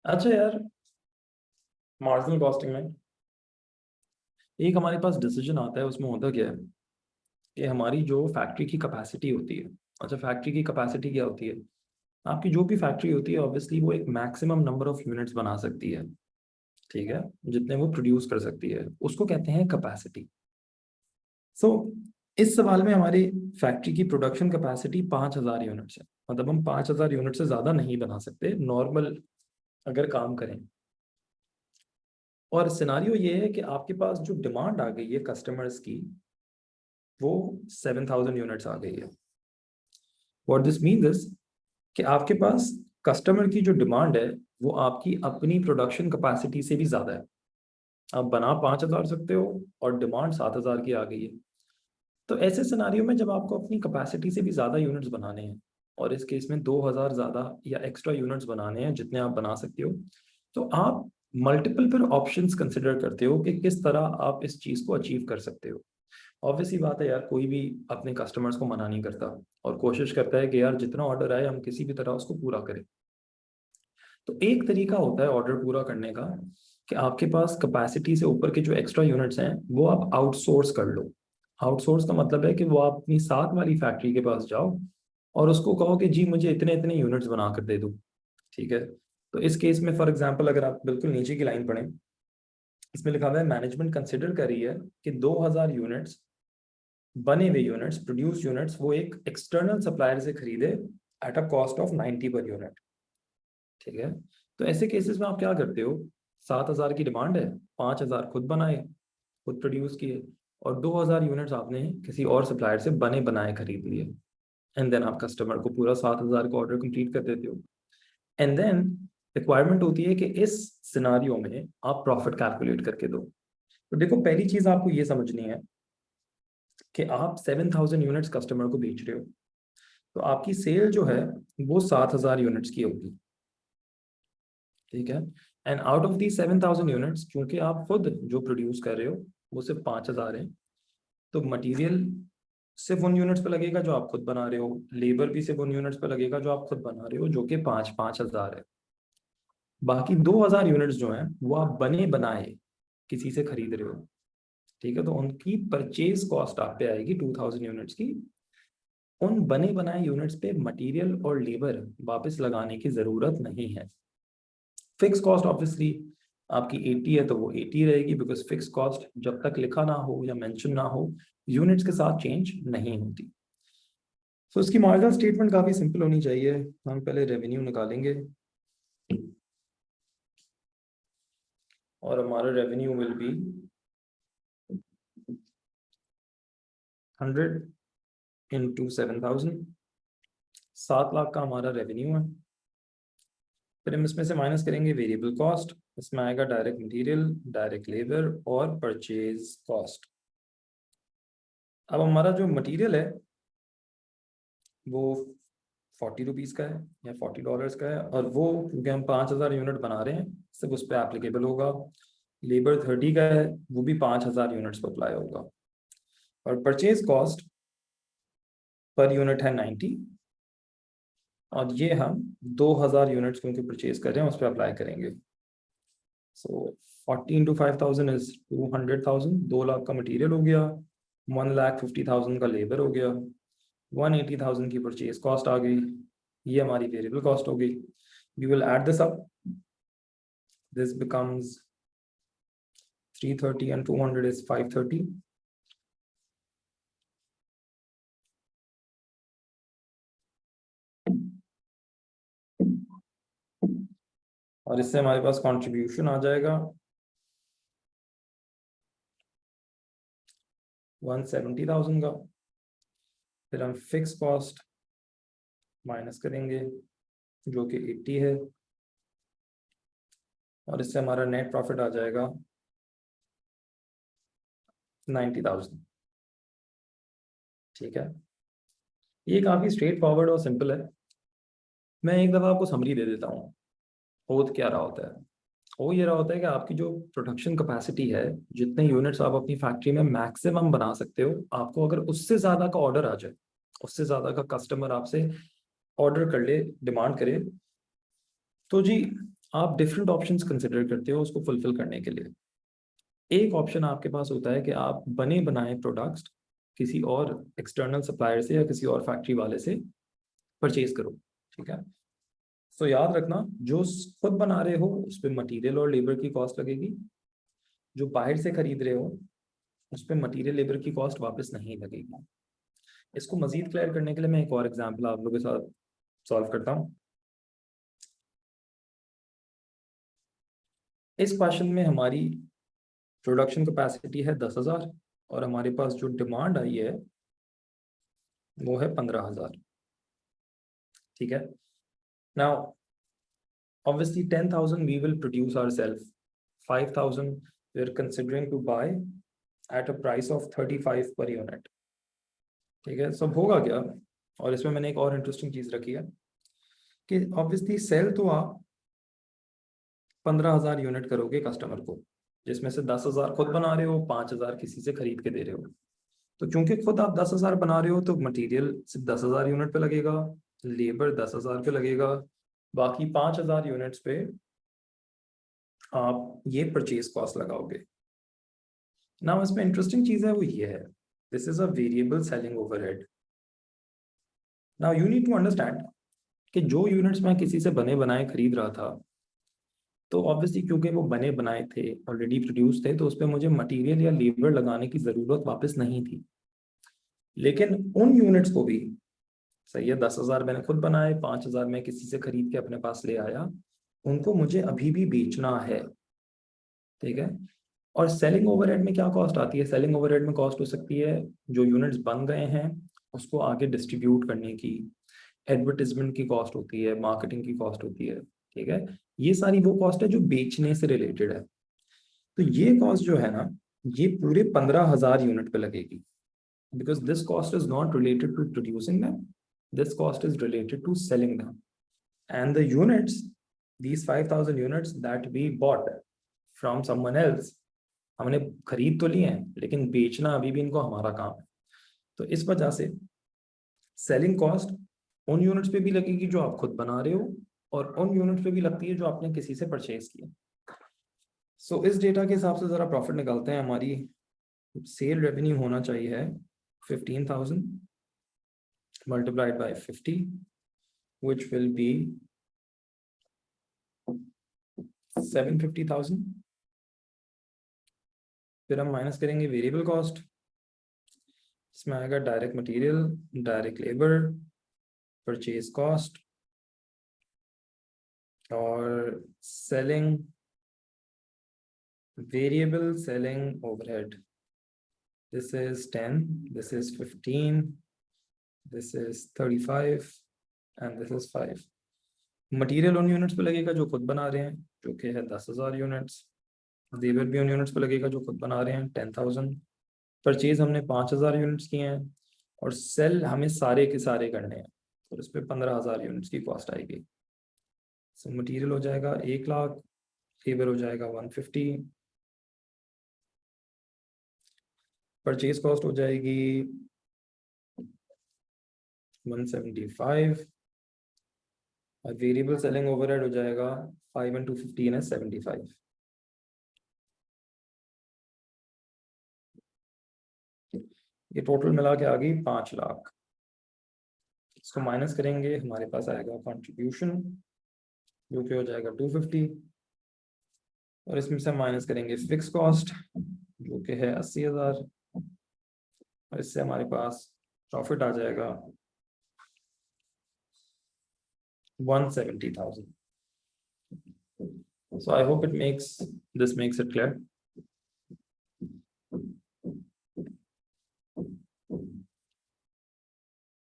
अच्छा यार, marginal costing में एक हमारे पास डिसीजन आता है। उसमें होता क्या है कि हमारी जो फैक्ट्री की कैपेसिटी होती है। अच्छा, फैक्ट्री की कैपेसिटी क्या होती है? आपकी जो भी फैक्ट्री होती है ऑब्वियसली वो एक मैक्सिमम नंबर ऑफ यूनिट्स बना सकती है। ठीक है, जितने वो प्रोड्यूस कर सकती है उसको कहते हैं कैपेसिटी। सो इस सवाल में हमारी फैक्ट्री की प्रोडक्शन कैपेसिटी 5,000 यूनिट्स है। मतलब हम 5,000 यूनिट से ज़्यादा नहीं बना सकते नॉर्मल अगर काम करें। और सिनारियो ये है कि आपके पास जो डिमांड आ गई है कस्टमर्स की, वो 7,000 यूनिट्स आ गई है। व्हाट दिस मीन इज कि आपके पास कस्टमर की जो डिमांड है वो आपकी अपनी प्रोडक्शन कैपेसिटी से भी ज़्यादा है। आप बना 5,000 सकते हो और डिमांड 7,000 की आ गई है। तो ऐसे सिनारियो में जब आपको अपनी कैपेसिटी से भी ज़्यादा यूनिट्स बनाने हैं, और इस केस में 2,000 ज़्यादा या एक्स्ट्रा यूनिट्स बनाने हैं जितने आप बना सकते हो, तो आप मल्टीपल फिर ऑप्शंस कंसिडर करते हो कि किस तरह आप इस चीज़ को अचीव कर सकते हो। ऑब्वियसली बात है यार, कोई भी अपने कस्टमर्स को मना नहीं करता और कोशिश करता है कि यार जितना ऑर्डर आए हम किसी भी तरह उसको पूरा करें। तो एक तरीका होता है ऑर्डर पूरा करने का कि आपके पास कैपेसिटी से ऊपर के जो एक्स्ट्रा यूनिट्स हैं वो आप आउटसोर्स कर लो। आउटसोर्स का मतलब है कि वो आप अपनी साथ वाली फैक्ट्री के पास जाओ और उसको कहो कि जी मुझे इतने इतने यूनिट्स बना कर दे दो। ठीक है, तो इस केस में फॉर एग्जांपल अगर आप बिल्कुल नीचे की लाइन पढ़ें, इसमें लिखा हुआ है मैनेजमेंट कंसिडर कर रही है कि 2,000 यूनिट्स बने हुए यूनिट्स प्रोड्यूस यूनिट्स वो एक एक्सटर्नल सप्लायर से खरीदे at a cost of 90 per unit. ठीक है, तो ऐसे केसेस में आप क्या करते हो? 7,000 की डिमांड है, 5,000 खुद बनाए, खुद प्रोड्यूस किए, और 2,000 यूनिट्स आपने किसी और सप्लायर से बने बनाए खरीद लिए। एंड देन आप कस्टमर को पूरा 7,000 का ऑर्डर कंप्लीट कर देते हो। एंड देन रिक्वायरमेंट होती है कि इस सिनारियो में आप प्रॉफिट कैलकुलेट करके दो। तो देखो, पहली चीज आपको ये समझनी है कि आप 7,000 यूनिट्स कस्टमर को बेच रहे हो, तो आपकी सेल जो है वो 7,000 यूनिट्स की होगी। ठीक है, and out of the 7,000 units क्योंकि आप खुद जो प्रोड्यूस कर रहे हो वो सिर्फ 5,000 है, तो मटेरियल सिर्फ उन यूनिट्स पे लगेगा जो आप खुद बना रहे हो, लेबर भी सिर्फ उन यूनिट्स पे लगेगा जो आप खुद बना रहे हो, जो कि 5,000 है। बाकी 2,000 यूनिट्स जो हैं वो आप बने बनाए किसी से खरीद रहे हो। ठीक है, तो उनकी परचेज कॉस्ट आप पे आएगी 2,000 यूनिट्स की। उन बने बनाए यूनिट्स पे मटेरियल और लेबर वापस लगाने की ज़रूरत नहीं है। फिक्स कॉस्ट ऑब्वियसली आपकी 80 है तो वो 80 रहेगी, बिकॉज फिक्स कॉस्ट जब तक लिखा ना हो या मेंशन ना हो यूनिट्स के साथ चेंज नहीं होती। तो इसकी मार्जिनल स्टेटमेंट काफ़ी सिंपल होनी चाहिए। हम पहले रेवेन्यू निकालेंगे और हमारा रेवेन्यू विल बी 100 × 7,000। 7 लाख का हमारा रेवेन्यू है। फिर हम इसमें से माइनस करेंगे वेरिएबल कॉस्ट। इसमें आएगा डायरेक्ट मटेरियल, डायरेक्ट लेबर और परचेज कॉस्ट। अब हमारा जो मटेरियल है वो 40 रुपीज़ का है या $40 का है, और वो क्योंकि हम 5,000 यूनिट बना रहे हैं सिर्फ उस पर एप्लीकेबल होगा। लेबर 30 का है, वो भी 5,000 यूनिट्स पर अप्लाई होगा। और परचेज कॉस्ट पर यूनिट है 90, और ये हम 2,000 यूनिट्स क्योंकि परचेज कर रहे हैं उस पर अप्लाई करेंगे। सो 40 × 5,000 इज 200,000। 2 लाख का मटेरियल हो गया, 1,50,000 का लेबर हो गया, 180,000 की परचेज कॉस्ट आ गई। ये हमारी वेरिएबल कॉस्ट हो गई। We will add this up, this becomes 330 and 200 is 530। और इससे हमारे पास कंट्रीब्यूशन आ जाएगा 170,000 का। फिर हम फिक्स कॉस्ट माइनस करेंगे जो कि 80 है, और इससे हमारा नेट प्रॉफिट आ जाएगा 90,000। ठीक है, ये काफ़ी स्ट्रेट फॉरवर्ड और सिंपल है। मैं एक दफ़ा आपको समरी दे देता हूँ। हो क्या रहा होता है? हो ये रहा होता है कि आपकी जो प्रोडक्शन कैपेसिटी है, जितने यूनिट्स आप अपनी फैक्ट्री में मैक्सिमम बना सकते हो, आपको अगर उससे ज़्यादा का ऑर्डर आ जाए, उससे ज़्यादा का कस्टमर आपसे ऑर्डर कर ले, डिमांड करे, तो जी आप डिफरेंट ऑप्शंस कंसिडर करते हो उसको फुलफिल करने के लिए। एक ऑप्शन आपके पास होता है कि आप बने बनाए प्रोडक्ट्स किसी और एक्सटर्नल सप्लायर से या किसी और फैक्ट्री वाले से परचेज करो, ठीक है। तो याद रखना, जो खुद बना रहे हो उस पर मटीरियल और लेबर की कॉस्ट लगेगी, जो बाहर से खरीद रहे हो उस पर मटीरियल लेबर की कॉस्ट वापस नहीं लगेगी। इसको मजीद क्लियर करने के लिए मैं एक और एग्जांपल आप लोगों के साथ सॉल्व करता हूँ। इस क्वेश्चन में हमारी प्रोडक्शन कैपेसिटी है 10,000 और हमारे पास जो डिमांड आई है वो है 15,000, ठीक है। Now obviously 10,000 we will produce ourselves, 5,000 we are considering to buy at a price of 35 per unit, ठीक है। सब होगा क्या, और इसमें मैंने एक और इंटरेस्टिंग चीज रखी है कि ऑब्वियसली सेल तो आप 15,000 यूनिट करोगे कस्टमर को, जिसमें से 10,000 खुद बना रहे हो, 5,000 किसी से खरीद के दे रहे हो। तो क्योंकि खुद आप 10,000 बना रहे हो तो मटेरियल सिर्फ 10,000 यूनिट पे लगेगा, लेबर 10,000 पे लगेगा, बाकी 5,000 यूनिट्स पे आप ये परचेज कॉस्ट लगाओगे। ना इसमें इंटरेस्टिंग चीज है वो ये है, this is a variable selling overhead. Now you need to understand कि जो यूनिट्स मैं किसी से बने बनाए खरीद रहा था, तो ऑब्वियसली क्योंकि वो बने बनाए थे, ऑलरेडी प्रोड्यूस थे, तो उस पर मुझे मटेरियल या लेबर लगाने की ज़रूरत वापस नहीं थी। लेकिन उन यूनिट्स को भी, सही है, 10,000 मैंने खुद बनाए, 5,000 मैं किसी से खरीद के अपने पास ले आया, उनको मुझे अभी भी बेचना है, ठीक है। और सेलिंग ओवरहेड में क्या कॉस्ट आती है, सेलिंग ओवरहेड में कॉस्ट हो सकती है जो यूनिट्स बन गए हैं उसको आगे डिस्ट्रीब्यूट करने की, एडवर्टिजमेंट की कॉस्ट होती है, मार्केटिंग की कॉस्ट होती है, ठीक है। ये सारी वो कॉस्ट है जो बेचने से रिलेटेड है। तो ये कॉस्ट जो है ना, ये पूरे 15,000 यूनिट पे लगेगी, because this cost is not related to producing them, this cost is related to selling them. And the units, these 5,000 units that we bought from someone else, हमने खरीद तो लिए हैं लेकिन बेचना अभी भी इनको हमारा काम है। तो इस वजह से सेलिंग कॉस्ट उन यूनिट्स पे भी लगेगी जो आप खुद बना रहे हो, और उन यूनिट्स पे भी लगती है जो आपने किसी से परचेज किया। सो इस डेटा के हिसाब से जरा प्रॉफिट निकालते हैं। हमारी सेल रेवेन्यू होना चाहिए 15,000 multiplied by 50, which will be 750,000। फिर हम माइनस करेंगे वेरिएबल कॉस्ट, इसमें आएगा direct material, direct labour, purchase cost और selling, variable selling overhead. This is 10, this is 15, this is 35 and this is 5। Material उन यूनिट्स पे लगेगा जो खुद बना रहे हैं, जो कि है 10,000 यूनिट्स। लेबर भी उन यूनिट्स पे लगेगा जो खुद बना रहे हैं, 10,000। परचेज हमने 5,000 यूनिट्स किए हैं, और सेल हमें सारे के सारे करने हैं, तो इस पर 15,000 यूनिट्स की कॉस्ट आएगी। सो मटेरियल हो जाएगा 1,00,000, लेबर हो जाएगा 150, परचेज कॉस्ट हो जाएगी 175, और वेरिएबल सेलिंग ओवरहेड हो जाएगा 5 into 15 है 75। ये टोटल मिला के आ गई 5,00,000। इसको माइनस करेंगे, हमारे पास आएगा कंट्रीब्यूशन जो कि हो जाएगा 250, और इसमें से माइनस करेंगे फिक्स कॉस्ट जो कि है 80,000, और इससे हमारे पास प्रॉफिट आ जाएगा 170,000। So I hope this makes it clear.